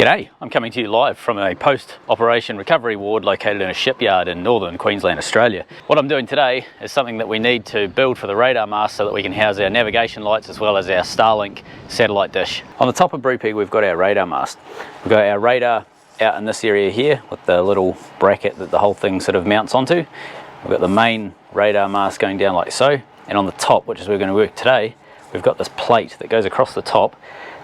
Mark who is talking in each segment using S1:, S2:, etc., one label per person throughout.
S1: G'day, I'm coming to you live from a post-operation recovery ward located in a shipyard in northern Queensland, Australia. What I'm doing today is something that we need to build for the radar mast so that we can house our navigation lights as well as our Starlink satellite dish. On the top of Brupeg we've got our radar mast. We've got our radar out in this area here with the little bracket that the whole thing sort of mounts onto. We've got the main radar mast going down like so, and on the top, which is where we're going to work today, we've got this plate that goes across the top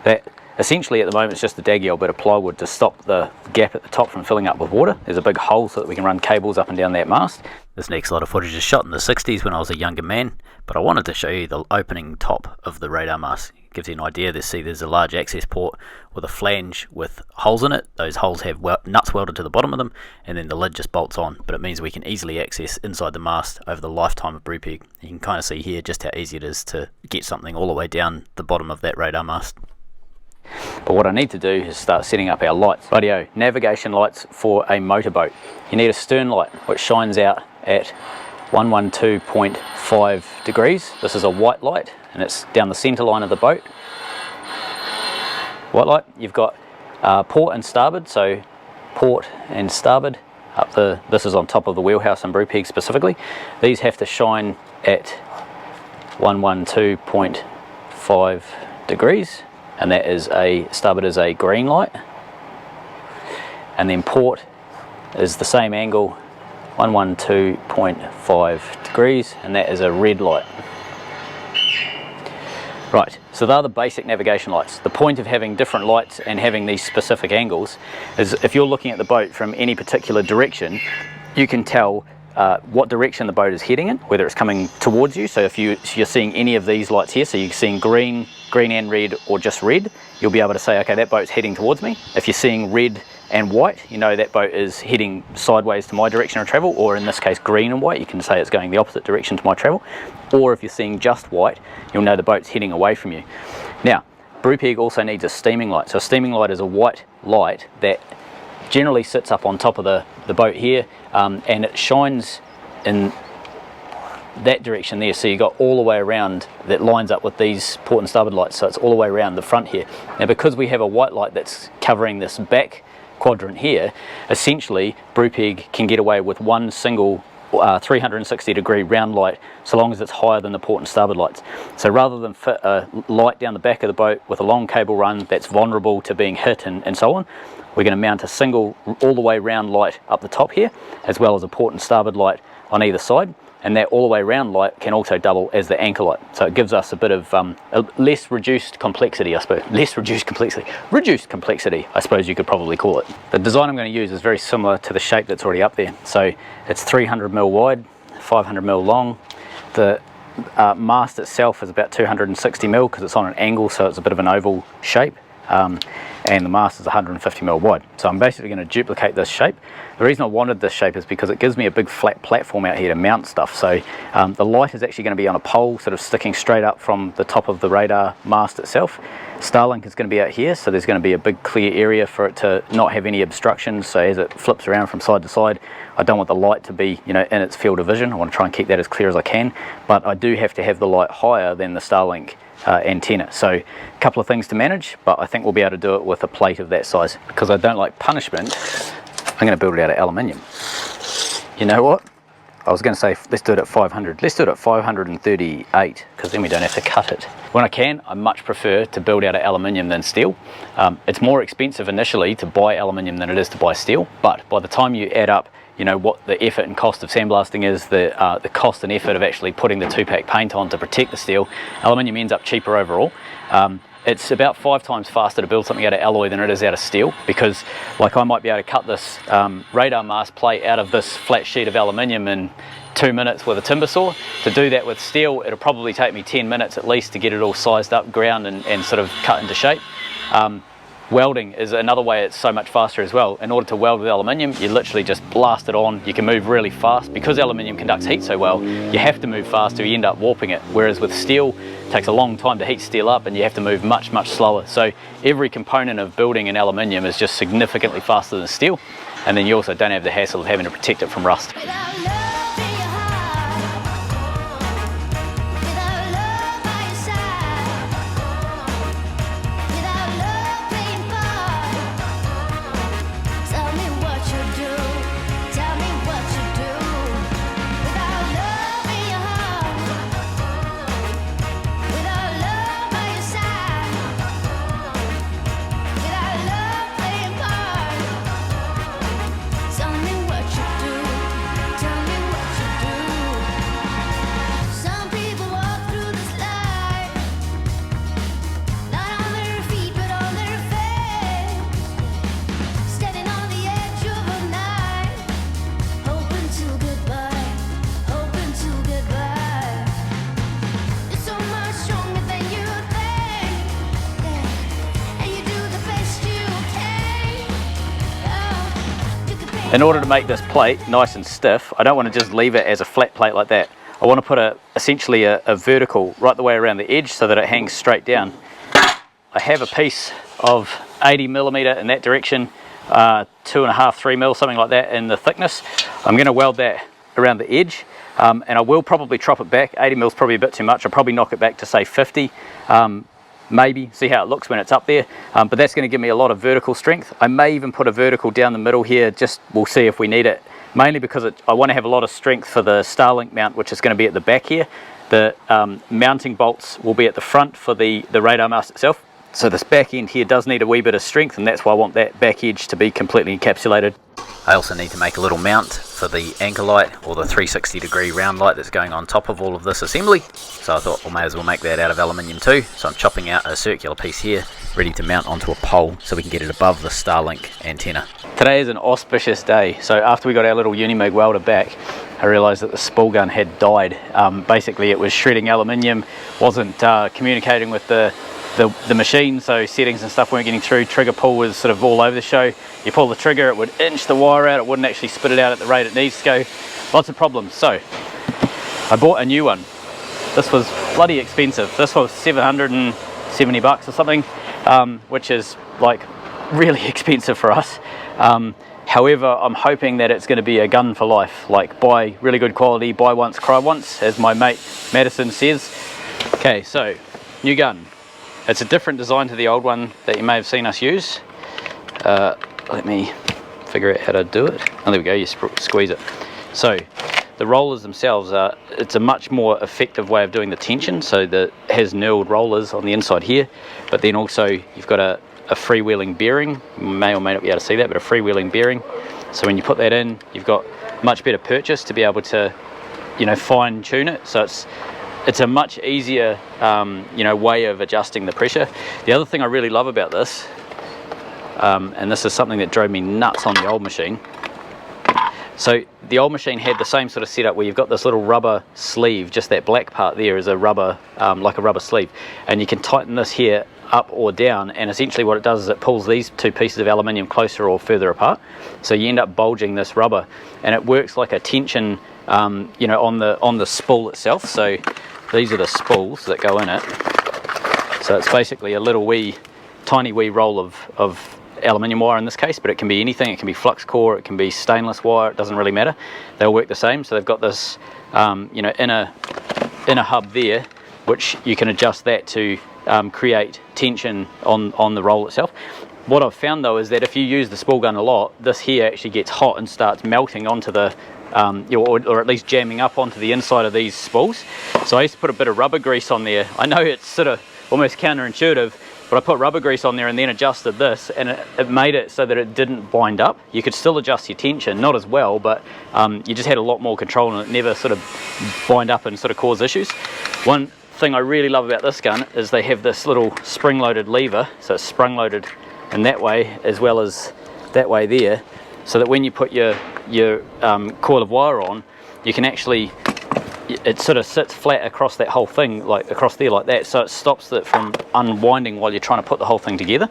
S1: that essentially at the moment it's just a daggy old bit of plywood to stop the gap at the top from filling up with water. There's a big hole so that we can run cables up and down that mast. This next lot of footage is shot in the 60s when I was a younger man, but I wanted to show you the opening top of the radar mast. It gives you an idea. There's a large access port with a flange with holes in it. Those holes have nuts welded to the bottom of them, and then the lid just bolts on, but it means we can easily access inside the mast over the lifetime of Brupeg. You can kind of see here just how easy it is to get something all the way down the bottom of that radar mast. But what I need to do is start setting up our lights. Rightio, navigation lights for a motorboat. You need a stern light which shines out at 112.5 degrees. This is a white light and it's down the centre line of the boat. White light, you've got port and starboard, so port and starboard up this is on top of the wheelhouse in Brupeg specifically. These have to shine at 112.5 degrees. And that is starboard is a green light, and then port is the same angle, 112.5 degrees, and that is a red light. Right, so they're the basic navigation lights. The point of having different lights and having these specific angles is if you're looking at the boat from any particular direction, you can tell what direction the boat is heading in, whether it's coming towards you. So if you're seeing any of these lights here, so you're seeing green and red, or just red, you'll be able to say, okay, that boat's heading towards me. If you're seeing red and white, you know that boat is heading sideways to my direction of travel, or in this case green and white, you can say it's going the opposite direction to my travel. Or if you're seeing just white, you'll know the boat's heading away from you. Now, Brupeg also needs a steaming light. So a steaming light is a white light that generally sits up on top of the boat here, and it shines in that direction there, so you got all the way around, that lines up with these port and starboard lights, so it's all the way around the front here. Now because we have a white light that's covering this back quadrant here, essentially Brupeg can get away with one single 360 degree round light so long as it's higher than the port and starboard lights. So rather than fit a light down the back of the boat with a long cable run that's vulnerable to being hit and so on, we're going to mount a single all the way round light up the top here, as well as a port and starboard light on either side, and that all the way round light can also double as the anchor light. So it gives us a bit of reduced complexity, I suppose you could probably call it. The design I'm going to use is very similar to the shape that's already up there. So it's 300mm wide, 500mm long. The mast itself is about 260mm because it's on an angle, so it's a bit of an oval shape. And the mast is 150mm wide. So I'm basically going to duplicate this shape. The reason I wanted this shape is because it gives me a big flat platform out here to mount stuff. So the light is actually going to be on a pole sort of sticking straight up from the top of the radar mast itself. Starlink is going to be out here, so there's going to be a big clear area for it to not have any obstructions. So as it flips around from side to side, I don't want the light to be, in its field of vision. I want to try and keep that as clear as I can, but I do have to have the light higher than the Starlink antenna. So a couple of things to manage, but I think we'll be able to do it with a plate of that size. Because I don't like punishment, I'm going to build it out of aluminium. You know what? I was going to say let's do it at 500. Let's do it at 538, because then we don't have to cut it. When I can, I much prefer to build out of aluminium than steel. It's more expensive initially to buy aluminium than it is to buy steel, but by the time you add up what the effort and cost of sandblasting is, the cost and effort of actually putting the 2-pack paint on to protect the steel, aluminium ends up cheaper overall. It's about 5 times faster to build something out of alloy than it is out of steel, because like I might be able to cut this radar mast plate out of this flat sheet of aluminium in 2 minutes with a timber saw. To do that with steel, it'll probably take me 10 minutes at least to get it all sized up, ground and sort of cut into shape. Welding is another way it's so much faster as well. In order to weld with aluminium, you literally just blast it on. You can move really fast. Because aluminium conducts heat so well, you have to move fast or you end up warping it. Whereas with steel, it takes a long time to heat steel up and you have to move much, much slower. So every component of building in aluminium is just significantly faster than steel. And then you also don't have the hassle of having to protect it from rust. In order to make this plate nice and stiff, I don't want to just leave it as a flat plate like that. I want to put essentially a vertical right the way around the edge so that it hangs straight down. I have a piece of 80mm in that direction, 2.5, 3 mil, something like that in the thickness. I'm going to weld that around the edge, and I will probably chop it back. 80mm is probably a bit too much. I'll probably knock it back to say 50, maybe, see how it looks when it's up there, but that's going to give me a lot of vertical strength. I may even put a vertical down the middle here, just we'll see if we need it, mainly because I want to have a lot of strength for the Starlink mount, which is going to be at the back here. The mounting bolts will be at the front for the radar mast itself. So this back end here does need a wee bit of strength, and that's why I want that back edge to be completely encapsulated. I also need to make a little mount for the anchor light, or the 360-degree round light that's going on top of all of this assembly. So I thought, well, may as well make that out of aluminium too. So I'm chopping out a circular piece here, ready to mount onto a pole so we can get it above the Starlink antenna. Today is an auspicious day. So after we got our little Unimig welder back, I realised that the spool gun had died. Basically it was shredding aluminium, wasn't communicating with the machine, so settings and stuff weren't getting through. Trigger pull was sort of all over the show. You pull the trigger, it would inch the wire out, it wouldn't actually spit it out at the rate it needs to go. Lots of problems. So I bought a new one. This was bloody expensive. This was 770 bucks or something, which is like really expensive for us. However, I'm hoping that it's going to be a gun for life, like buy really good quality, buy once, cry once, as my mate Madison says. Okay, so new gun. It's a different design to the old one that you may have seen us use. Let me figure out how to do it. Oh, there we go, you squeeze it. So the rollers themselves it's a much more effective way of doing the tension. So it has knurled rollers on the inside here, but then also you've got a freewheeling bearing. You may or may not be able to see that, but a freewheeling bearing. So when you put that in, you've got much better purchase to be able to, you know, fine tune it. So it's a much easier you know, way of adjusting the pressure. The other thing I really love about this, and this is something that drove me nuts on the old machine. So the old machine had the same sort of setup where you've got this little rubber sleeve, just that black part there is a rubber, like a rubber sleeve, and you can tighten this here up or down, and essentially what it does is it pulls these two pieces of aluminium closer or further apart, so you end up bulging this rubber, and it works like a tension you know, on the spool itself. So these are the spools that go in it. So it's basically a little tiny wee roll of aluminium wire in this case, but it can be anything. It can be flux core, it can be stainless wire, it doesn't really matter. They'll work the same. So they've got this you know, inner hub there, which you can adjust that to create tension on the roll itself. What I've found though is that if you use the spool gun a lot, this here actually gets hot and starts melting onto the or at least jamming up onto the inside of these spools. So I used to put a bit of rubber grease on there. I know it's sort of almost counterintuitive, but I put rubber grease on there and then adjusted this, and it made it so that it didn't bind up. You could still adjust your tension, not as well, but you just had a lot more control, and it never sort of bind up and sort of cause issues. One thing I really love about this gun is they have this little spring-loaded lever, so it's sprung-loaded in that way as well as that way there, so that when you put your coil of wire on, you can actually, it sort of sits flat across that whole thing, like across there like that, so it stops it from unwinding while you're trying to put the whole thing together.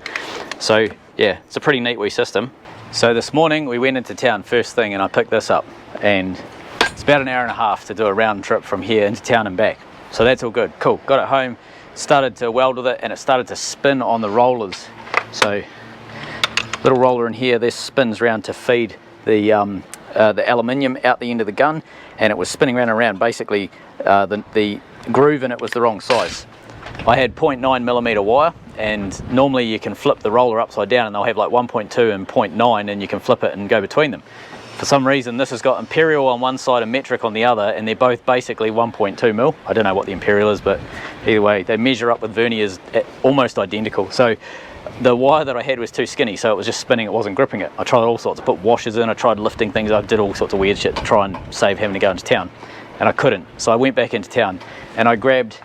S1: So yeah, it's a pretty neat wee system. So this morning we went into town first thing, and I picked this up, and it's about an hour and a half to do a round trip from here into town and back. So that's all good, cool. Got it home, started to weld with it, and it started to spin on the rollers. So little roller in here, this spins around to feed the aluminium out the end of the gun, and it was spinning around and around. Basically the groove in it was the wrong size. I had 0.9mm wire, and normally you can flip the roller upside down and they'll have like 1.2 and 0.9, and you can flip it and go between them. For some reason this has got imperial on one side and metric on the other, and they're both basically 1.2mm. I don't know what the imperial is, but either way they measure up with verniers almost identical. So the wire that I had was too skinny, so it was just spinning, it wasn't gripping it. I tried all sorts, put washers in, I tried lifting things, I did all sorts of weird shit to try and save having to go into town, and I couldn't. So I went back into town and I grabbed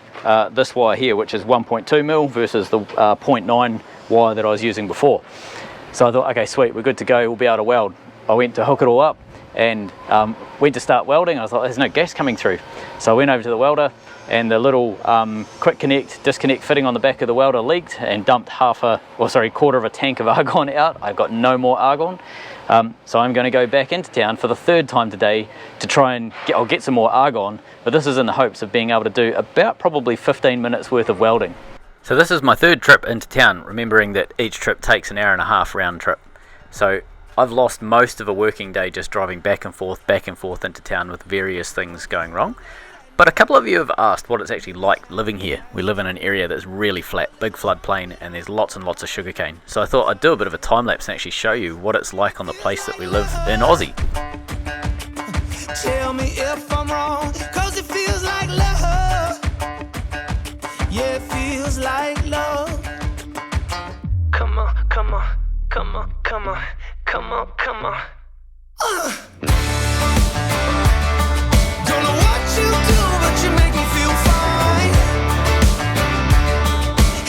S1: this wire here, which is 1.2mm versus the 0.9 wire that I was using before. So I thought, okay, sweet, we're good to go, we'll be able to weld. I went to hook it all up and went to start welding. I thought, there's no gas coming through. So I went over to the welder, and the little quick connect disconnect fitting on the back of the welder leaked and dumped quarter of a tank of argon out. I've got no more argon. So I'm going to go back into town for the third time today to try and I'll get some more argon, but this is in the hopes of being able to do about probably 15 minutes worth of welding. So this is my third trip into town, remembering that each trip takes an hour and a half round trip. So I've lost most of a working day just driving back and forth into town with various things going wrong. But a couple of you have asked what it's actually like living here. We live in an area that's really flat, big floodplain, and there's lots and lots of sugarcane. So I thought I'd do a bit of a time lapse and actually show you what it's like on the place that we live in Aussie.
S2: Tell me if I'm wrong, 'cause it feels like love. Yeah, it feels like love. Come on, come on, come on, come on, come on, come on. Don't know what you do, but you make me feel fine.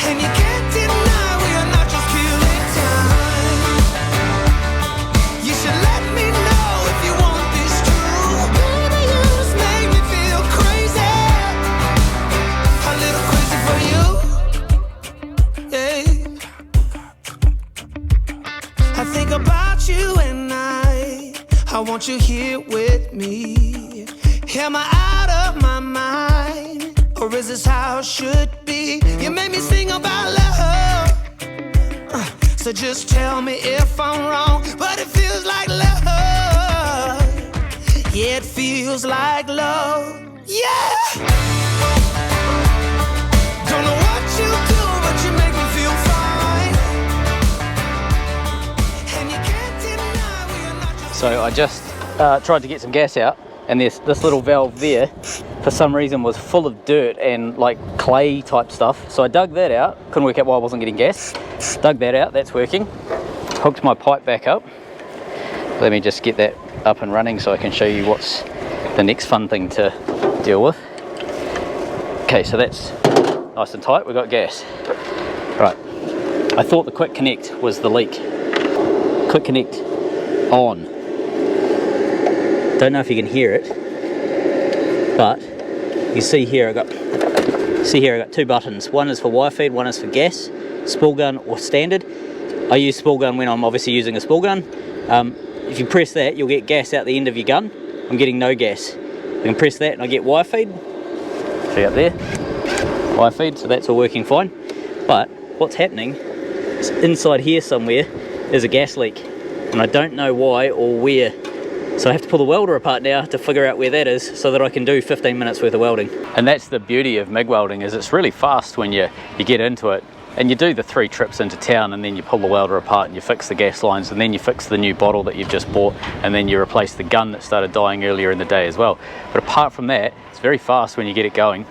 S2: And you can't deny we are not just killing time. You should let me know if you want this true. Baby, you just make me feel crazy. A little crazy for you. Yeah. I think about you and I want you here with me. Am I out of my mind? Or is this how it should be? You made me sing about love. So just tell me if I'm wrong. But it feels like love. Yeah, it feels like love. Yeah! Don't know what you do, but you make me feel fine. And you can't deny we are not just...
S1: So I just tried to get some gas out, and this little valve there for some reason was full of dirt and like clay type stuff. So I dug that out, couldn't work out why I wasn't getting gas. Dug that out, that's working. Hooked my pipe back up. Let me just get that up and running so I can show you what's the next fun thing to deal with. Okay, so that's nice and tight, we've got gas. Right, I thought the quick connect was the leak. Quick connect on. Don't know if you can hear it, but you see here I got two buttons. One is for wire feed, one is for gas, spool gun or standard. I use spool gun when I'm obviously using a spool gun. If you press that, you'll get gas out the end of your gun. I'm getting no gas. I can press that and I get wire feed. See up there, wire feed, so that's all working fine. But what's happening is inside here somewhere is a gas leak, and I don't know why or where. So I have to pull the welder apart now to figure out where that is so that I can do 15 minutes worth of welding. And that's the beauty of MIG welding, is it's really fast when you get into it. And you do the 3 trips into town, and then you pull the welder apart and you fix the gas lines, and then you fix the new bottle that you've just bought, and then you replace the gun that started dying earlier in the day as well. But apart from that, it's very fast when you get it going.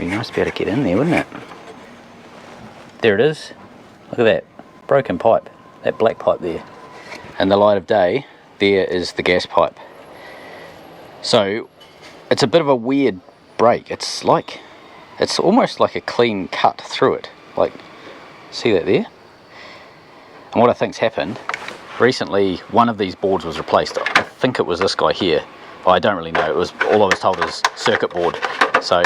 S1: Nice to be able to get in there, wouldn't it? There it is. Look at that broken pipe, that black pipe there. And the light of day, there is the gas pipe. So it's a bit of a weird break. It's almost like a clean cut through it. Like, see that there? And what I think's happened, recently one of these boards was replaced. I think it was this guy here. Well, I don't really know. It was, all I was told is circuit board. So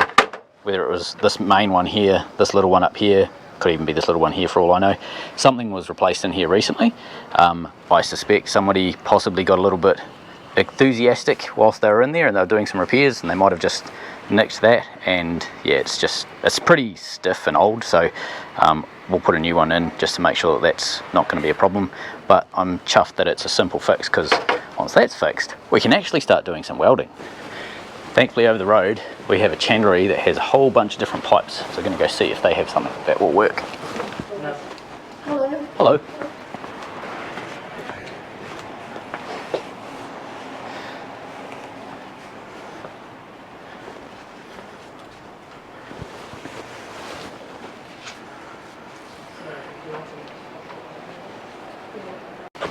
S1: whether it was this main one here, this little one up here, could even be this little one here for all I know, something was replaced in here recently. I suspect somebody possibly got a little bit enthusiastic whilst they were in there and they were doing some repairs, and they might have just nicked that, and yeah, it's pretty stiff and old, so we'll put a new one in just to make sure that that's not going to be a problem. But I'm chuffed that it's a simple fix, because once that's fixed, we can actually start doing some welding. Thankfully over the road we have a chandlery that has a whole bunch of different pipes, so we're going to go see if they have something that will work.
S3: Hello.
S1: Hello.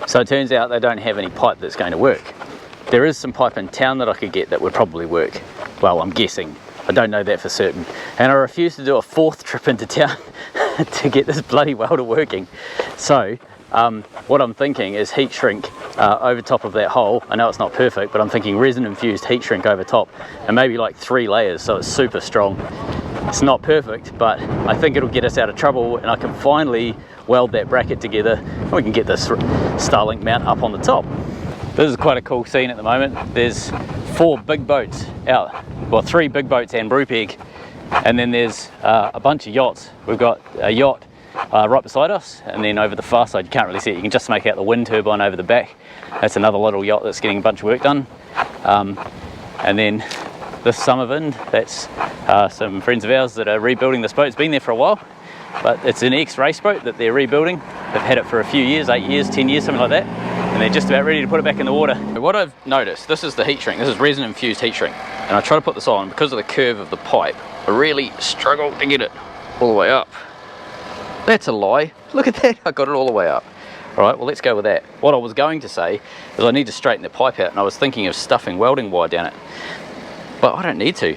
S1: So it turns out they don't have any pipe that's going to work. There is some pipe in town that I could get that would probably work. Well, I'm guessing. I don't know that for certain. And I refuse to do a 4th trip into town to get this bloody welder working. So what I'm thinking is heat shrink over top of that hole. I know it's not perfect, but I'm thinking resin infused heat shrink over top, and maybe like 3 layers so it's super strong. It's not perfect, but I think it'll get us out of trouble, and I can finally weld that bracket together and we can get this Starlink mount up on the top. This is quite a cool scene at the moment. There's 4 big boats out, well 3 big boats and Brupeg, and then there's a bunch of yachts. We've got a yacht right beside us, and then over the far side you can't really see it, you can just make out the wind turbine over the back. That's another little yacht that's getting a bunch of work done. And then this summer wind, that's some friends of ours that are rebuilding this boat. It's been there for a while, but it's an ex-race boat that they're rebuilding. They've had it for a few years, 8 years, 10 years, something like that, and they're just about ready to put it back in the water. What I've noticed, this is the heat shrink, this is resin infused heat shrink, and I try to put this on because of the curve of the pipe. I really struggle to get it all the way up. That's a lie, look at that, I got it all the way up. All right, well let's go with that. What I was going to say is I need to straighten the pipe out, and I was thinking of stuffing welding wire down it, but I don't need to.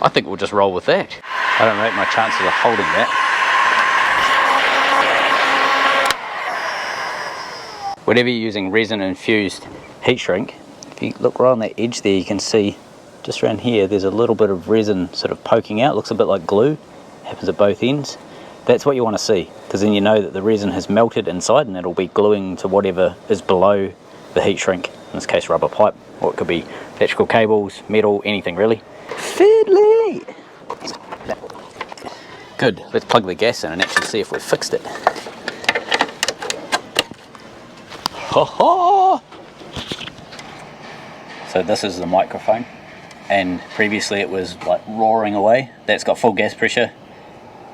S1: I think we'll just roll with that. I don't rate my chances of holding that. Whenever you're using resin infused heat shrink, if you look right on that edge there, you can see just around here there's a little bit of resin sort of poking out. Looks a bit like glue, happens at both ends. That's what you want to see, because then you know that the resin has melted inside and it'll be gluing to whatever is below the heat shrink, in this case rubber pipe, or it could be electrical cables, metal, anything really. Fiddly! Good, let's plug the gas in and actually see if we've fixed it. Ho ho! So this is the microphone, and previously it was like roaring away. That's got full gas pressure.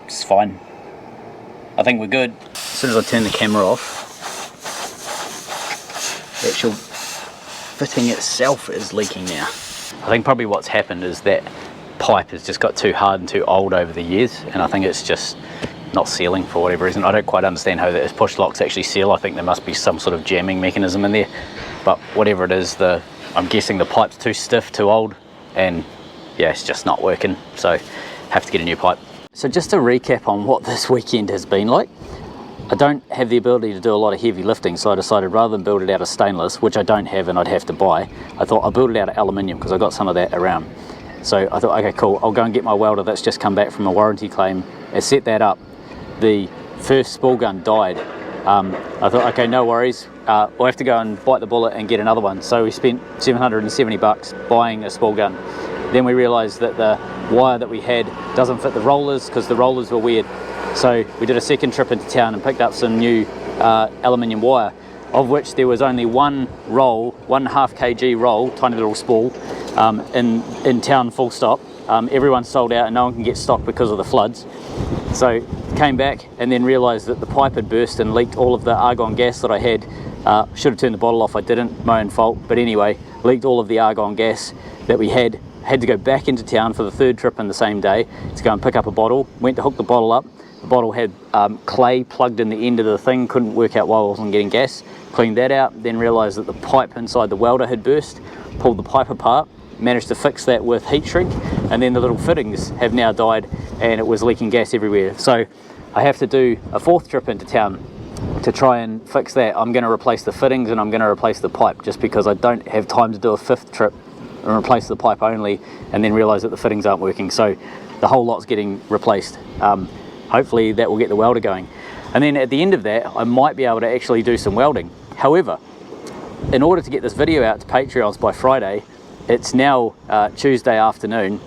S1: It's fine. I think we're good. As soon as I turn the camera off, the actual fitting itself is leaking now. I think probably what's happened is that pipe has just got too hard and too old over the years, and I think it's just not sealing for whatever reason. I don't quite understand how those push locks actually seal. I think there must be some sort of jamming mechanism in there, but whatever it is, I'm guessing the pipe's too stiff, too old, and yeah, it's just not working, so have to get a new pipe. So just to recap on what this weekend has been like, I don't have the ability to do a lot of heavy lifting, so I decided rather than build it out of stainless, which I don't have and I'd have to buy, I thought I'll build it out of aluminium because I got some of that around. So I thought, okay cool, I'll go and get my welder that's just come back from a warranty claim and set that up. The first spool gun died. I thought, okay, no worries, we'll have to go and bite the bullet and get another one. So we spent 770 bucks buying a spool gun. Then we realized that the wire that we had doesn't fit the rollers because the rollers were weird. So we did a second trip into town and picked up some new aluminium wire, of which there was only one roll, 1.5 kg roll, tiny little spool, in town, full stop. Everyone sold out and no one can get stock because of the floods. So came back and then realized that the pipe had burst and leaked all of the argon gas that I had. Should have turned the bottle off, I didn't, my own fault, but anyway, leaked all of the argon gas that we had to go back into town for the 3rd trip in the same day to go and pick up a bottle. Went to hook the bottle up. The bottle had clay plugged in the end of the thing, couldn't work out why I wasn't getting gas. Cleaned that out, then realized that the pipe inside the welder had burst, pulled the pipe apart, managed to fix that with heat shrink, and then the little fittings have now died and it was leaking gas everywhere. So I have to do a 4th trip into town to try and fix that. I'm going to replace the fittings and I'm going to replace the pipe, just because I don't have time to do a 5th trip and replace the pipe only and then realize that the fittings aren't working. So the whole lot's getting replaced. Hopefully that will get the welder going. And then at the end of that, I might be able to actually do some welding. However, in order to get this video out to Patreons by Friday, it's now Tuesday afternoon.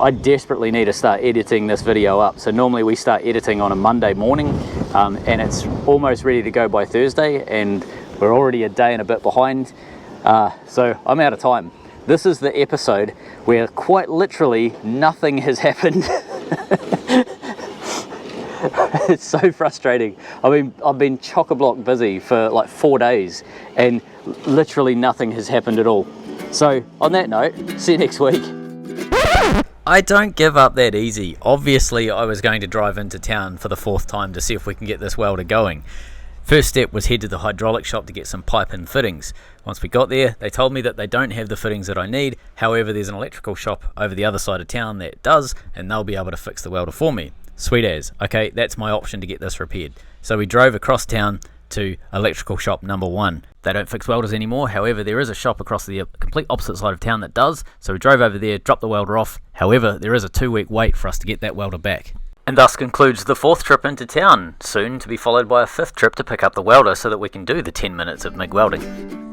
S1: I desperately need to start editing this video up. So normally we start editing on a Monday morning, and it's almost ready to go by Thursday, and we're already a day and a bit behind. So I'm out of time. this is the episode where quite literally nothing has happened. It's so frustrating. I mean, I've been chock-a-block busy for like 4 days and literally nothing has happened at all. So on that note, see you next week. I don't give up that easy. Obviously, I was going to drive into town for the 4th time to see if we can get this welder going. First step was head to the hydraulic shop to get some pipe and fittings. Once we got there, they told me that they don't have the fittings that I need. However, there's an electrical shop over the other side of town that does, and they'll be able to fix the welder for me. Sweet as. Okay, that's my option to get this repaired. So we drove across town to electrical shop number 1. They don't fix welders anymore. However, there is a shop across the complete opposite side of town that does. So we drove over there, dropped the welder off. However, there is a 2-week wait for us to get that welder back. And thus concludes the 4th trip into town, soon to be followed by a 5th trip to pick up the welder so that we can do the 10 minutes of MIG welding.